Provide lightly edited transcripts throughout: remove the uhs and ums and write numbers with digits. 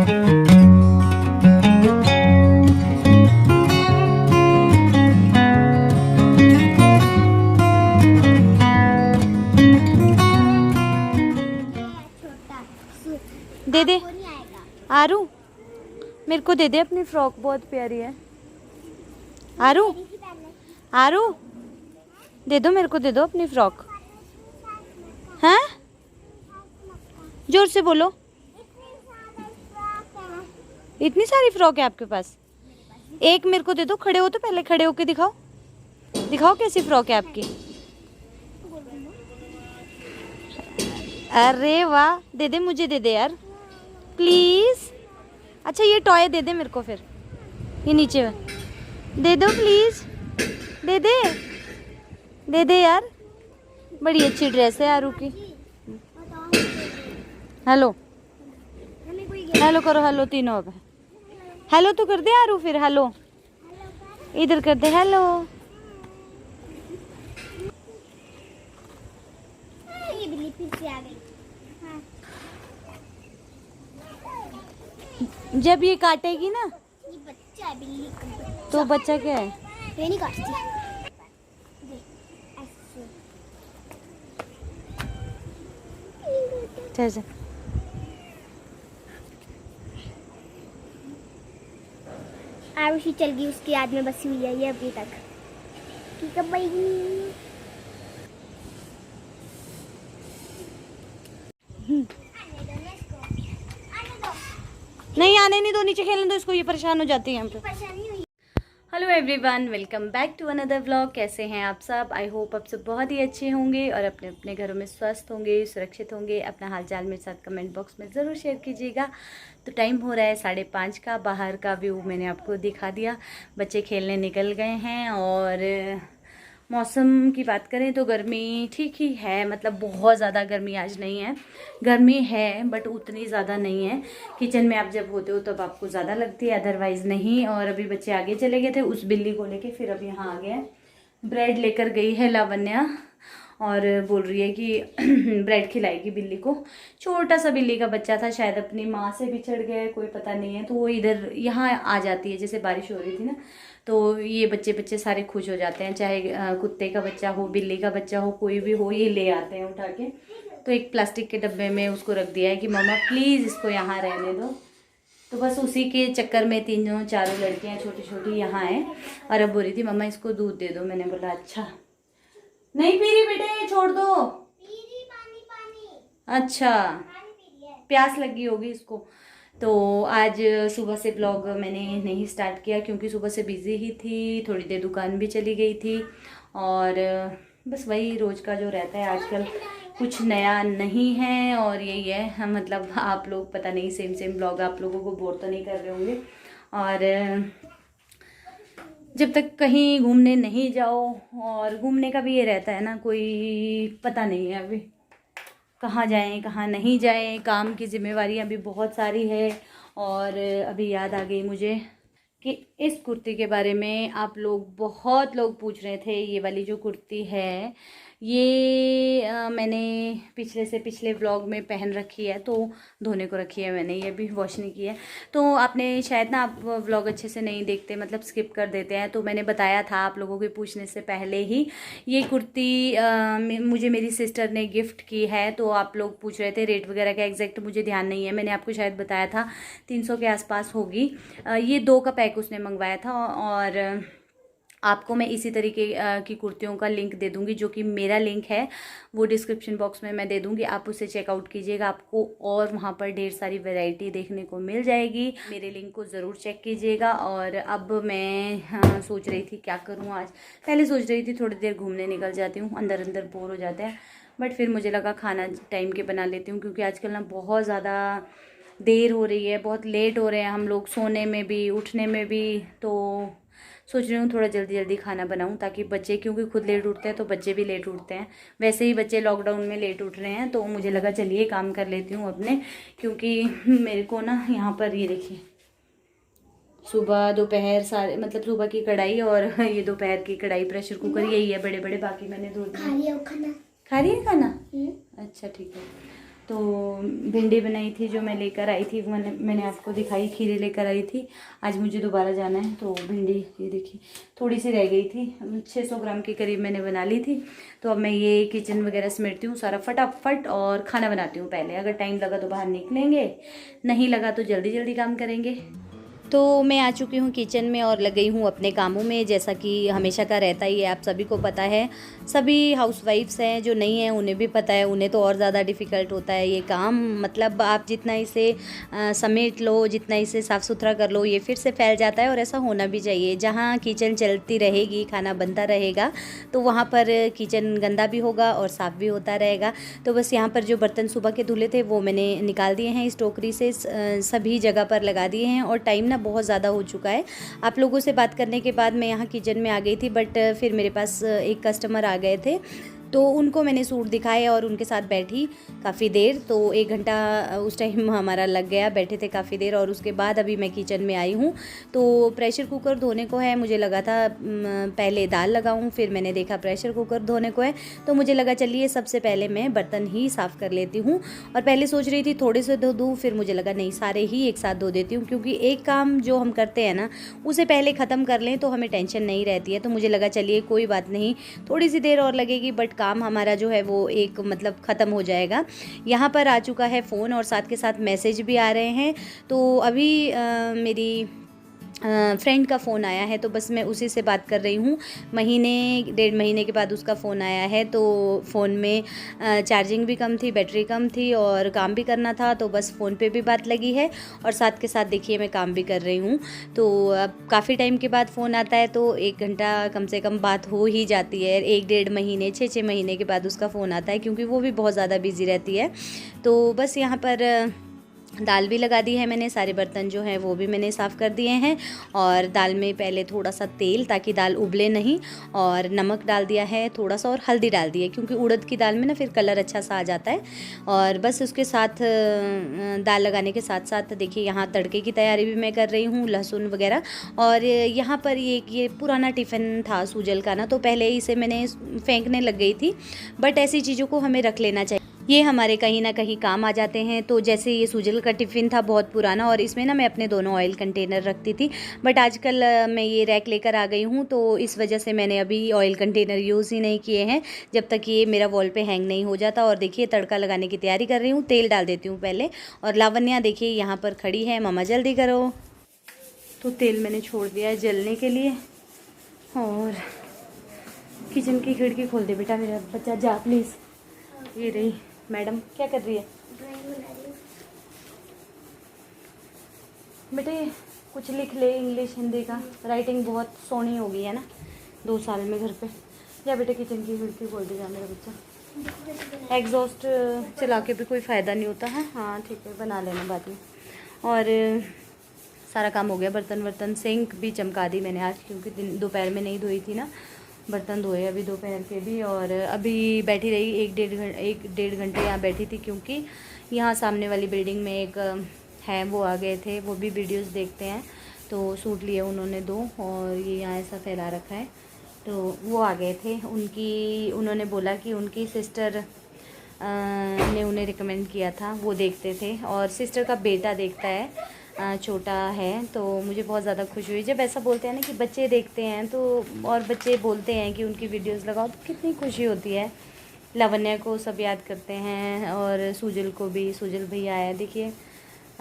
दे दे आरू, मेरे को दे दे अपनी फ्रॉक, बहुत प्यारी है। आरू, आरू दे दो मेरे को, दे दो अपनी फ्रॉक। हैं, जोर से बोलो। इतनी सारी फ्रॉक है आपके पास? एक मेरे को दे दो। खड़े हो तो पहले, खड़े होके दिखाओ, दिखाओ कैसी फ्रॉक है आपकी। अरे वाह, दे दे मुझे, दे दे यार प्लीज। अच्छा ये टॉय दे दे मेरे को, फिर ये नीचे दे दो प्लीज, दे दे, दे दे यार। बड़ी अच्छी ड्रेस है आरू की। हेलो, हेलो करो, हेलो तीनों। अब हेलो तो कर दे आरू, फिर हेलो इधर कर दे, हेलो। ये बिल्ली फिर से आ गई। जब ये काटेगी ना, ये बच्चा है बिल्ली का। तो बच्चा क्या है? ये नहीं काटती। ऐसे आरुषि चल गई, उसकी याद में बसी हुई है ये अभी तक। ठीक है भाई। नहीं आने नहीं दो, नीचे खेलने दो इसको, ये परेशान हो जाती है हम पे। परेशानी हुई। Hello everyone, welcome back to another vlog. कैसे हैं आप सब? आई होप आप सब बहुत ही अच्छे होंगे और अपने अपने घरों में स्वस्थ होंगे, सुरक्षित होंगे। अपना हालचाल मेरे साथ कमेंट बॉक्स में ज़रूर शेयर कीजिएगा। तो टाइम हो रहा है 5:30 का। बाहर का व्यू मैंने आपको दिखा दिया। बच्चे खेलने निकल गए हैं और मौसम की बात करें तो गर्मी ठीक ही है, मतलब बहुत ज़्यादा गर्मी आज नहीं है। गर्मी है बट उतनी ज़्यादा नहीं है। किचन में आप जब होते हो तब आपको ज़्यादा लगती है, अदरवाइज़ नहीं। और अभी बच्चे आगे चले गए थे उस बिल्ली को लेके, फिर अब यहाँ आ गए हैं। ब्रेड लेकर गई है लावण्या और बोल रही है कि ब्रेड खिलाएगी बिल्ली को। छोटा सा बिल्ली का बच्चा था, शायद अपनी माँ से बिछड़ गया, कोई पता नहीं है। तो वो इधर यहाँ आ जाती है, जैसे बारिश हो रही थी ना, तो ये बच्चे सारे खुश हो जाते हैं। चाहे कुत्ते का बच्चा हो, बिल्ली का बच्चा हो, कोई भी हो, ये ले आते हैं उठा के। तो एक प्लास्टिक के डब्बे में उसको रख दिया है कि मम्मा प्लीज़ इसको यहाँ रहने दो। तो बस उसी के चक्कर में तीनों चारों लड़कियाँ छोटी छोटी यहाँ हैं। और अब बोल रही थी मम्मा इसको दूध दे दो। मैंने बोला अच्छा, नहीं पी रही बेटे, छोड़ दो। पानी। अच्छा, प्यास लगी होगी इसको। तो आज सुबह से ब्लॉग मैंने नहीं स्टार्ट किया क्योंकि सुबह से बिज़ी ही थी, थोड़ी देर दुकान भी चली गई थी। और बस वही रोज़ का जो रहता है, आजकल कुछ नया नहीं है। और यही है, मतलब आप लोग पता नहीं सेम ब्लॉग आप लोगों को बोर तो नहीं कर रहे होंगे। और जब तक कहीं घूमने नहीं जाओ, और घूमने का भी ये रहता है ना, कोई पता नहीं है अभी कहाँ जाएं कहाँ नहीं जाएं। काम की जिम्मेवारियां भी बहुत सारी है। और अभी याद आ गई मुझे कि इस कुर्ती के बारे में आप लोग, बहुत लोग पूछ रहे थे। ये वाली जो कुर्ती है ये मैंने पिछले व्लॉग में पहन रखी है, तो धोने को रखी है मैंने, ये भी वॉश नहीं की है। तो आपने शायद ना, आप व्लॉग अच्छे से नहीं देखते, मतलब स्किप कर देते हैं। तो मैंने बताया था आप लोगों के पूछने से पहले ही, ये कुर्ती मुझे मेरी सिस्टर ने गिफ्ट की है। तो आप लोग पूछ रहे थे रेट वगैरह का, एग्जैक्ट मुझे ध्यान नहीं है, मैंने आपको शायद बताया था 300 के आसपास होगी। ये 2 का पैक उसने मंगवाया था। और आपको मैं इसी तरीके की कुर्तियों का लिंक दे दूंगी, जो कि मेरा लिंक है वो डिस्क्रिप्शन बॉक्स में मैं दे दूंगी, आप उसे चेकआउट कीजिएगा। आपको और वहाँ पर ढेर सारी वैरायटी देखने को मिल जाएगी। मेरे लिंक को ज़रूर चेक कीजिएगा। और अब मैं सोच रही थी क्या करूँ आज। पहले सोच रही थी थोड़ी देर घूमने निकल जाती हूँ, अंदर अंदर बोर हो जाते हैं। बट फिर मुझे लगा खाना टाइम के बना लेती हूँ, क्योंकि आजकल ना बहुत ज़्यादा देर हो रही है, बहुत लेट हो रहे हैं हम लोग, सोने में भी उठने में भी। तो सोच रही हूँ थोड़ा जल्दी खाना बनाऊँ, ताकि बच्चे, क्योंकि खुद लेट उठते हैं तो बच्चे भी लेट उठते हैं। वैसे ही बच्चे लॉकडाउन में लेट उठ रहे हैं, तो मुझे लगा चलिए काम कर लेती हूँ अपने। क्योंकि मेरे को ना यहाँ पर ये देखिए, सुबह दोपहर सारे, मतलब सुबह की कढ़ाई और ये दोपहर की कढ़ाई, प्रेशर कुकर यही है बड़े बड़े, बाकी मैंने धो दिए। खा रही है खाना? अच्छा ठीक है। तो भिंडी बनाई थी जो मैं लेकर आई थी, मैंने आपको दिखाई, खीरे लेकर आई थी। आज मुझे दोबारा जाना है तो भिंडी ये देखिए थोड़ी सी रह गई थी, 600 ग्राम के करीब मैंने बना ली थी। तो अब मैं ये किचन वगैरह समेटती हूँ सारा फटाफट और खाना बनाती हूँ पहले। अगर टाइम लगा तो बाहर निकलेंगे, नहीं लगा तो जल्दी जल्दी काम करेंगे। तो मैं आ चुकी हूँ किचन में और लग गई हूँ अपने कामों में, जैसा कि हमेशा का रहता ही है, आप सभी को पता है। सभी हाउसवाइफ्स हैं, जो नहीं हैं उन्हें भी पता है, उन्हें तो और ज़्यादा डिफ़िकल्ट होता है ये काम। मतलब आप जितना इसे समेट लो, जितना इसे साफ़ सुथरा कर लो, ये फिर से फैल जाता है। और ऐसा होना भी चाहिए, जहाँ किचन चलती रहेगी, खाना बनता रहेगा, तो वहाँ पर किचन गंदा भी होगा और साफ़ भी होता रहेगा। तो बस यहाँ पर जो बर्तन सुबह के धुले थे वो मैंने निकाल दिए हैं इस टोकरी से, सभी जगह पर लगा दिए हैं। और टाइम ना बहुत ज़्यादा हो चुका है। आप लोगों से बात करने के बाद मैं यहाँ किचन में आ गई थी, बट फिर मेरे पास एक कस्टमर आ गए थे, तो उनको मैंने सूट दिखाए और उनके साथ बैठी काफ़ी देर। तो 1 घंटा उस टाइम हमारा लग गया, बैठे थे काफ़ी देर। और उसके बाद अभी मैं किचन में आई हूँ। तो प्रेशर कुकर धोने को है, मुझे लगा था पहले दाल लगाऊँ, फिर मैंने देखा प्रेशर कुकर धोने को है, तो मुझे लगा चलिए सबसे पहले मैं बर्तन ही साफ़ कर लेती हूँ। और पहले सोच रही थी थोड़े से धो दूँ, फिर मुझे लगा नहीं सारे ही एक साथ धो देती हूँ, क्योंकि एक काम जो हम करते हैं ना उसे पहले ख़त्म कर लें तो हमें टेंशन नहीं रहती है। तो मुझे लगा चलिए कोई बात नहीं, थोड़ी सी देर और लगेगी, बट काम हमारा जो है वो एक मतलब ख़त्म हो जाएगा। यहाँ पर आ चुका है फ़ोन और साथ के साथ मैसेज भी आ रहे हैं। तो अभी मेरी फ्रेंड का फ़ोन आया है, तो बस मैं उसी से बात कर रही हूँ। 1.5 महीने के बाद उसका फ़ोन आया है। तो फ़ोन में चार्जिंग भी कम थी, बैटरी कम थी और काम भी करना था, तो बस फ़ोन पे भी बात लगी है और साथ के साथ देखिए मैं काम भी कर रही हूँ। तो अब काफ़ी टाइम के बाद फ़ोन आता है तो 1 घंटा कम से कम बात हो ही जाती है। 1-1.5 महीने, 6-6 महीने के बाद उसका फ़ोन आता है, क्योंकि वो भी बहुत ज़्यादा बिज़ी रहती है। तो बस यहाँ पर दाल भी लगा दी है मैंने, सारे बर्तन जो हैं वो भी मैंने साफ़ कर दिए हैं। और दाल में पहले थोड़ा सा तेल, ताकि दाल उबले नहीं, और नमक डाल दिया है थोड़ा सा, और हल्दी डाल दी है, क्योंकि उड़द की दाल में ना फिर कलर अच्छा सा आ जाता है। और बस उसके साथ दाल लगाने के साथ साथ देखिए यहाँ तड़के की तैयारी भी मैं कर रही हूँ, लहसुन वगैरह। और यहाँ पर ये पुराना टिफ़िन था सूजल का ना, तो पहले इसे मैंने फेंकने लग गई थी, बट ऐसी चीज़ों को हमें रख लेना चाहिए, ये हमारे कहीं ना कहीं काम आ जाते हैं। तो जैसे ये सूजल का टिफ़िन था बहुत पुराना, और इसमें ना मैं अपने दोनों ऑयल कंटेनर रखती थी, बट आजकल मैं ये रैक लेकर आ गई हूँ, तो इस वजह से मैंने अभी ऑयल कंटेनर यूज़ ही नहीं किए हैं, जब तक ये मेरा वॉल पे हैंग नहीं हो जाता। और देखिए तड़का लगाने की तैयारी कर रही हूँ, तेल डाल देती हूँ पहले। और लावण्या देखिए यहाँ पर खड़ी है, मामा जल्दी करो। तो तेल मैंने छोड़ दिया है जलने के लिए, और किचन की खिड़की खोल दे बेटा मेरा बच्चा, जा प्लीज़। ये रही मैडम, क्या कर रही है बेटे? कुछ लिख ले, इंग्लिश हिंदी का, राइटिंग बहुत सोहनी हो गई है ना 2 साल में घर पे। या बेटे किचन की खिड़की खोल दे जा मेरा बच्चा। एग्जॉस्ट चला के भी कोई फ़ायदा नहीं होता है। हाँ ठीक है, बना लेना बाद में। और सारा काम हो गया, बर्तन वर्तन, सिंक भी चमका दी मैंने आज, क्योंकि दोपहर में नहीं धोई थी ना, बर्तन धोए अभी दोपहर के भी। और अभी बैठी रही 1-1.5 घंटे यहाँ बैठी थी, क्योंकि यहाँ सामने वाली बिल्डिंग में एक है, वो आ गए थे, वो भी वीडियोस देखते हैं, तो सूट लिए उन्होंने 2, और ये यहाँ ऐसा फैला रखा है, तो वो आ गए थे। उन्होंने बोला कि उनकी सिस्टर ने उन्हें रिकमेंड किया था, वो देखते थे, और सिस्टर का बेटा देखता है, छोटा है। तो मुझे बहुत ज़्यादा खुशी हुई जब ऐसा बोलते हैं ना कि बच्चे देखते हैं, तो और बच्चे बोलते हैं कि उनकी वीडियोस लगाओ, तो कितनी खुशी होती है। लावण्या को सब याद करते हैं, और सूजल को भी, सूजल भैया आया देखिए,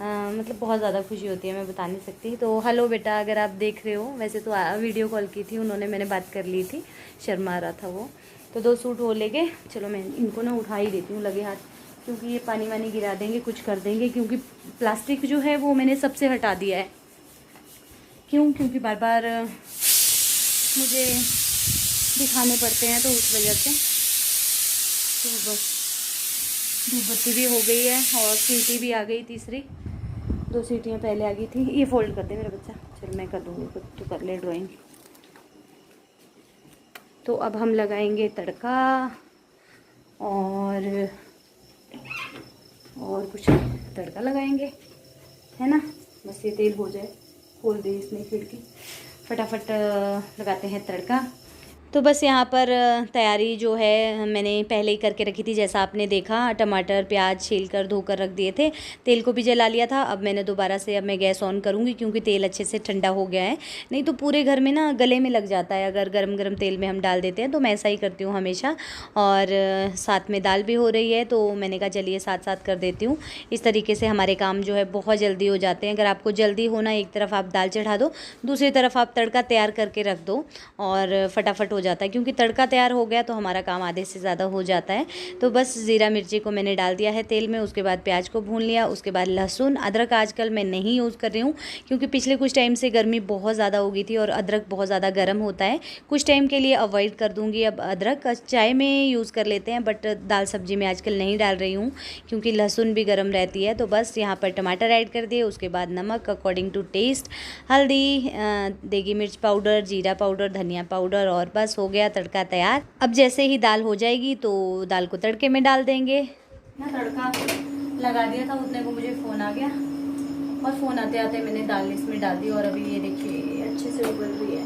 मतलब बहुत ज़्यादा खुशी होती है, मैं बता नहीं सकती। तो हेलो बेटा, अगर आप देख रहे हो, वैसे तो वीडियो कॉल की थी उन्होंने, मैंने बात कर ली थी, शर्मा रहा था वो। तो 2 सूट वो ले गए। चलो मैं इनको ना उठा ही देती हूँ लगे हाथ, क्योंकि ये पानी वानी गिरा देंगे, कुछ कर देंगे, क्योंकि प्लास्टिक जो है वो मैंने सबसे हटा दिया है। क्यों? क्योंकि बार बार मुझे दिखाने पड़ते हैं, तो उस वजह से। तो बस धूप बत्ती भी हो गई है, और सीटी भी आ गई, तीसरी 2 सीटियाँ पहले आ गई थी। ये फोल्ड कर दे मेरा बच्चा, चल मैं कर दूँगी, खुद तो कर ले ड्राइंग। तो अब हम लगाएंगे तड़का, और कुछ तड़का लगाएंगे, है ना। बस ये तेल हो जाए, खोल दे इसमें खिड़की, फटाफट लगाते हैं तड़का। तो बस यहाँ पर तैयारी जो है मैंने पहले ही करके रखी थी, जैसा आपने देखा। टमाटर प्याज छील कर धोकर रख दिए थे, तेल को भी जला लिया था। अब मैंने दोबारा से अब मैं गैस ऑन करूँगी क्योंकि तेल अच्छे से ठंडा हो गया है, नहीं तो पूरे घर में ना गले में लग जाता है अगर गरम गरम तेल में हम डाल देते हैं। तो मैं ऐसा ही करती हूँ हमेशा। और साथ में दाल भी हो रही है तो मैंने कहा चलिए साथ साथ कर देती हूँ। इस तरीके से हमारे काम जो है बहुत जल्दी हो जाते हैं। अगर आपको जल्दी होना, एक तरफ आप दाल चढ़ा दो, दूसरी तरफ आप तड़का तैयार करके रख दो और फटाफट हो जाता है, क्योंकि तड़का तैयार हो गया तो हमारा काम आधे से ज़्यादा हो जाता है। तो बस ज़ीरा मिर्ची को मैंने डाल दिया है तेल में, उसके बाद प्याज को भून लिया, उसके बाद लहसुन। अदरक आजकल मैं नहीं यूज़ कर रही हूँ क्योंकि पिछले कुछ टाइम से गर्मी बहुत ज़्यादा हो गई थी और अदरक बहुत ज़्यादा गर्म होता है। कुछ टाइम के लिए अवॉइड कर दूँगी अब अदरक। चाय में यूज़ कर लेते हैं बट दाल सब्जी में आजकल नहीं डाल रही हूँ क्योंकि लहसुन भी गर्म रहती है। तो बस यहाँ पर टमाटर ऐड कर दिए, उसके बाद नमक अकॉर्डिंग टू टेस्ट, हल्दी, देगी मिर्च पाउडर, जीरा पाउडर, धनिया पाउडर, और बस हो गया तड़का तैयार। अब जैसे ही दाल हो जाएगी तो दाल को तड़के में डाल देंगे ना। तड़का लगा दिया था, उतने को मुझे फ़ोन आ गया और फ़ोन आते आते मैंने दाल इसमें डाल दी और अभी ये देखिए अच्छे से उबल रही है,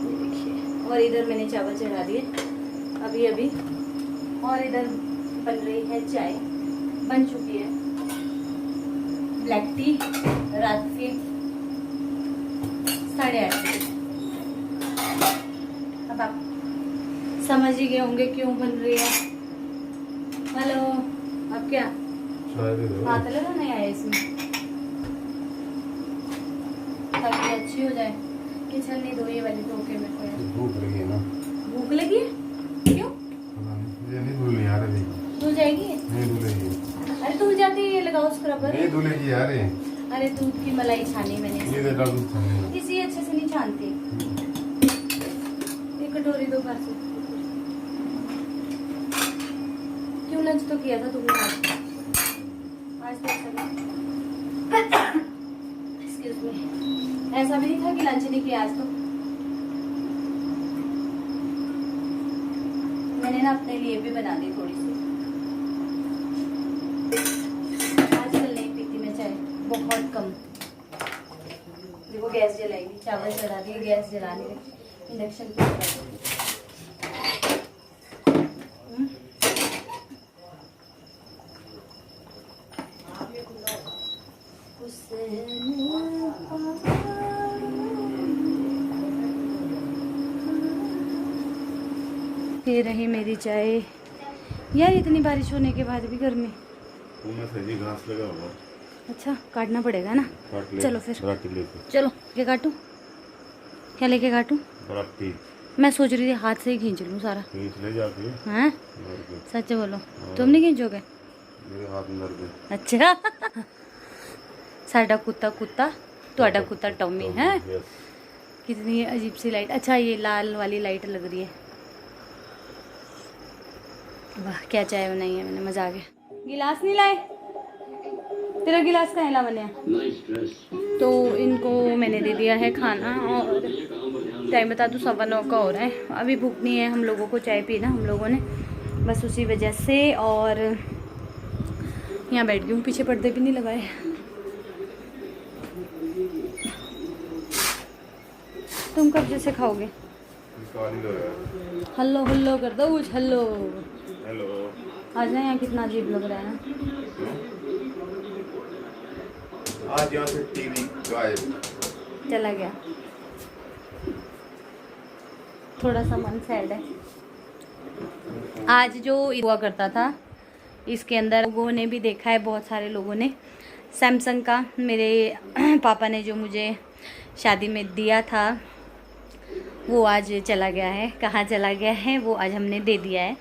ये देखिए। और इधर मैंने चावल चढ़ा दिए अभी और इधर बन रही है चाय, बन चुकी है। ब्लैक टी रात के 8:30 बजे। अब आप समझ ही गए होंगे क्यों बन रही है। हेलो, अब क्या हाथ लगा नहीं आया इसमें ताकि अच्छी हो जाए। किचन नहीं धोई वाली धो के मेरे को भूख लगी है ना। भूख लगी है? क्यों? मुझे नहीं धुलनी यार अभी। धुल जाएगी? नहीं धुलेगी। अरे धुल जाती है, ये लगाओ स्क्रबर। नहीं धुलेगी यार। अरे दूध की मलाई छानी मैंने, ये देखा दूध छाने इसी अच्छे से नहीं छानती। एक कटोरी दो बार से। क्यों लंच तो किया था तुमने आज तो एक्सक्यूज मी, ऐसा भी नहीं था कि लंच नहीं किया आज। तो मैंने ना अपने लिए भी बना दी थोड़ी सी। आजकल नहीं पीती मैं चाय, बहुत कम। देखो गैस जलाएगी, चावल चढ़ा दिए, गैस जलाने इंडक्शन पे चला दिया। ये रही मेरी चाय। यार इतनी बारिश होने के बाद भी गर्मी। सही घास लगा हुआ। अच्छा काटना पड़ेगा ना। चलो फिर चलो क्या काटूं, क्या लेके काटूं? मैं सोच रही थी हाथ से ही खींच लूं सारा। खींच ले जाके। हैं? सच बोलो, तुम नहीं खींचोगे? मेरे हाथ में दर्द है। अच्छा साडा कुत्ता कुत्ता, ਤੁਹਾਡਾ कुत्ता टॉमी है। कितनी अजीब सी लाइट। अच्छा ये लाल वाली लाइट लग रही है। वाह क्या चाय बनाई है मैंने, मजा आ गया। गिलास नहीं लाए? तेरा गिलास कहाँ ला बने? तो इनको मैंने दे दिया है खाना और टाइम बता दूँ 9:15 का हो रहा है। अभी भूख नहीं है हम लोगों को, चाय पीना हम लोगों ने बस उसी वजह से। और यहाँ बैठ गई हूँ, पीछे पर्दे भी नहीं लगाए। तुम कब जैसे खाओगे? हल्लो हल्लो कर दो कुछ, हल्लो हेलो। आज ना यहाँ कितना अजीब लग रहा है ना। आज यहाँ से टीवी गायब, चला गया। थोड़ा सा मन सैड है। आज जो हुआ करता था इसके अंदर लोगों ने भी देखा है, बहुत सारे लोगों ने। सैमसंग का मेरे पापा ने जो मुझे शादी में दिया था वो आज चला गया है। कहाँ चला गया है वो आज हमने दे दिया है।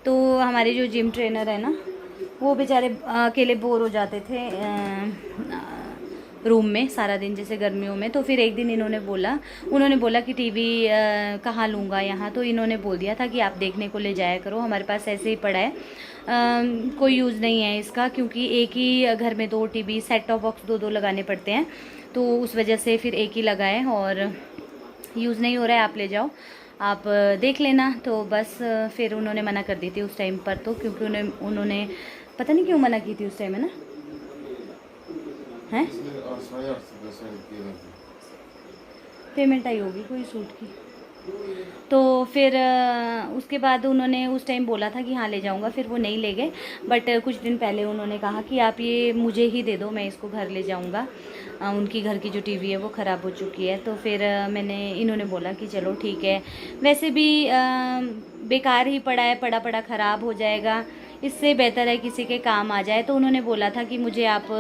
तो हमारे जो जिम ट्रेनर है ना वो बेचारे अकेले बोर हो जाते थे रूम में सारा दिन, जैसे गर्मियों में। तो फिर एक दिन उन्होंने बोला कि टीवी कहाँ लूँगा यहाँ। तो इन्होंने बोल दिया था कि आप देखने को ले जाया करो, हमारे पास ऐसे ही पड़ा है, कोई यूज़ नहीं है इसका, क्योंकि एक ही घर में 2 टीवी, सेट टॉप बॉक्स 2-2 लगाने पड़ते हैं। तो उस वजह से फिर एक ही लगाए और यूज़ नहीं हो रहा है, आप ले जाओ, आप देख लेना। तो बस फिर उन्होंने मना कर दी थी उस टाइम पर, तो क्योंकि उन्होंने पता नहीं क्यों मना की थी उस टाइम, है ना? हैं पेमेंट आई होगी कोई सूट की। तो फिर उसके बाद उन्होंने उस टाइम बोला था कि हाँ ले जाऊंगा, फिर वो नहीं ले गए। बट कुछ दिन पहले उन्होंने कहा कि आप ये मुझे ही दे दो, मैं इसको घर ले जाऊंगा। उनकी घर की जो टीवी है वो ख़राब हो चुकी है। तो फिर इन्होंने बोला कि चलो ठीक है, वैसे भी बेकार ही पड़ा है, पड़ा पड़ा ख़राब हो जाएगा, इससे बेहतर है किसी के काम आ जाए। तो उन्होंने बोला था कि मुझे आप,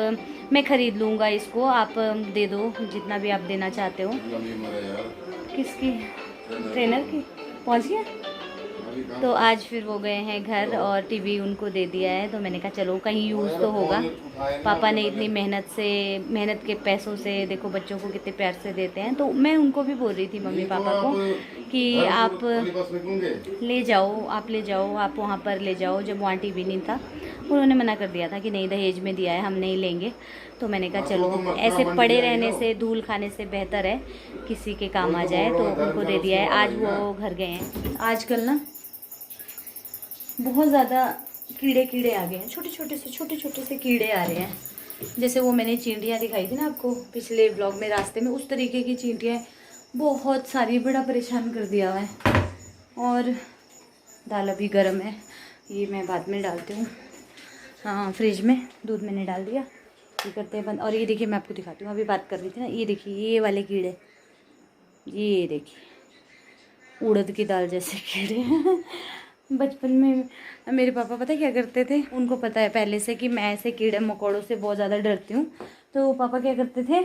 मैं ख़रीद लूँगा इसको, आप दे दो जितना भी आप देना चाहते हो। किसकी? ट्रेनर की। पहुंच गया। तो आज फिर वो गए हैं घर और टीवी उनको दे दिया है। तो मैंने कहा चलो कहीं यूज़ तो होगा। पापा ने इतनी मेहनत के पैसों से देखो बच्चों को कितने प्यार से देते हैं। तो मैं उनको भी बोल रही थी मम्मी पापा को कि आप ले जाओ, आप वहाँ पर ले जाओ। जब वहाँ टीवी नहीं था उन्होंने मना कर दिया था कि नहीं दहेज में दिया है, हम नहीं लेंगे। तो मैंने कहा चलो ऐसे पड़े रहने से, धूल खाने से बेहतर है किसी के काम आ जाए। तो उनको दे दिया है। आज वो घर गए हैं। आजकल ना बहुत ज़्यादा कीड़े आ गए हैं, छोटे छोटे से कीड़े आ रहे हैं। जैसे वो मैंने चींटियाँ दिखाई थी ना आपको पिछले ब्लॉग में रास्ते में, उस तरीके की चींटियाँ बहुत सारी, बड़ा परेशान कर दिया हुआ है। और दाल अभी गर्म है, ये मैं बाद में डालती हूँ। हाँ फ्रिज में दूध मैंने डाल दिया, ये करते हैं बंद। और ये देखिए मैं आपको दिखाती हूँ, अभी बात कर रही थी ना, ये देखिए ये वाले कीड़े, ये देखिए उड़द की दाल जैसे कीड़े। बचपन में मेरे पापा पता है क्या करते थे, उनको पता है पहले से कि मैं ऐसे कीड़े मकोड़ों से बहुत ज़्यादा डरती हूँ। तो पापा क्या करते थे,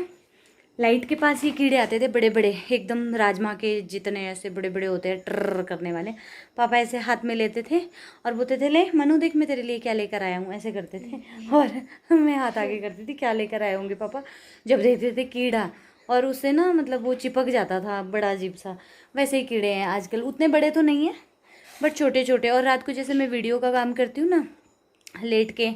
लाइट के पास ये कीड़े आते थे बड़े बड़े, एकदम राजमा के जितने ऐसे बड़े बड़े होते हैं ट्र करने वाले। पापा ऐसे हाथ में लेते थे और बोलते थे ले मनु देख मैं तेरे लिए क्या लेकर आया हूँ, ऐसे करते थे। और मैं हाथ आगे करती थी क्या लेकर आए होंगे पापा, जब देखते थे कीड़ा और उससे ना मतलब वो चिपक जाता था, बड़ा अजीब सा। वैसे ही कीड़े हैं आजकल, उतने बड़े तो नहीं हैं बट छोटे छोटे। और रात को जैसे मैं वीडियो का काम करती हूँ ना, लेट के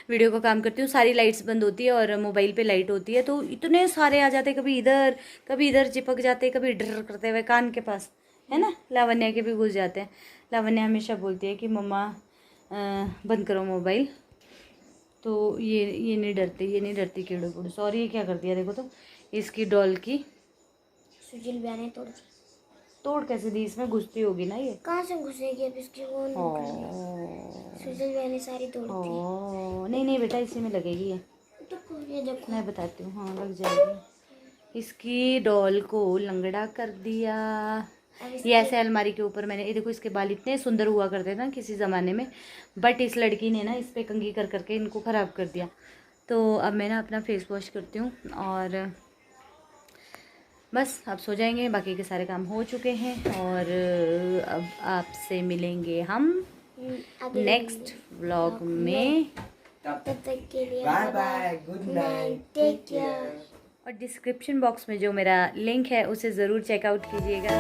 वीडियो का काम करती हूँ, सारी लाइट्स बंद होती है और मोबाइल पे लाइट होती है, तो इतने सारे आ जाते, कभी इधर चिपक जाते, कभी डर करते हुए कान के पास, है ना। लावण्या के भी घुस जाते हैं। लावण्या हमेशा बोलती है कि मम्मा बंद करो मोबाइल। तो ये नहीं डरती कीड़ों को। सॉरी ये क्या कर दिया देखो, तो इसकी डॉल की सुजील बहन ने तोड़ कैसे दी, इसमें घुसती होगी ना ये। कहाँ से घुसेगी अब इसकी वो सुजील बहन ने सारी तोड़ दी। नहीं बेटा इसी में लगेगी ये, तो ये देखो मैं बताती हूँ। हाँ लग जाएगी। इसकी डॉल को लंगड़ा कर दिया। ये ऐसे अलमारी के ऊपर मैंने, ये देखो इसके बाल इतने सुंदर हुआ करते थे ना किसी ज़माने में, बट इस लड़की ने ना इस पर कंघी कर करके इनको ख़राब कर दिया। तो अब मैं ना अपना फेस वॉश करती हूँ और बस अब सो जाएंगे। बाकी के सारे काम हो चुके हैं और अब आपसे मिलेंगे हम नेक्स्ट व्लॉग में। तब तक के लिए bye bye, good night, take care. और डिस्क्रिप्शन बॉक्स में जो मेरा लिंक है उसे ज़रूर चेकआउट कीजिएगा।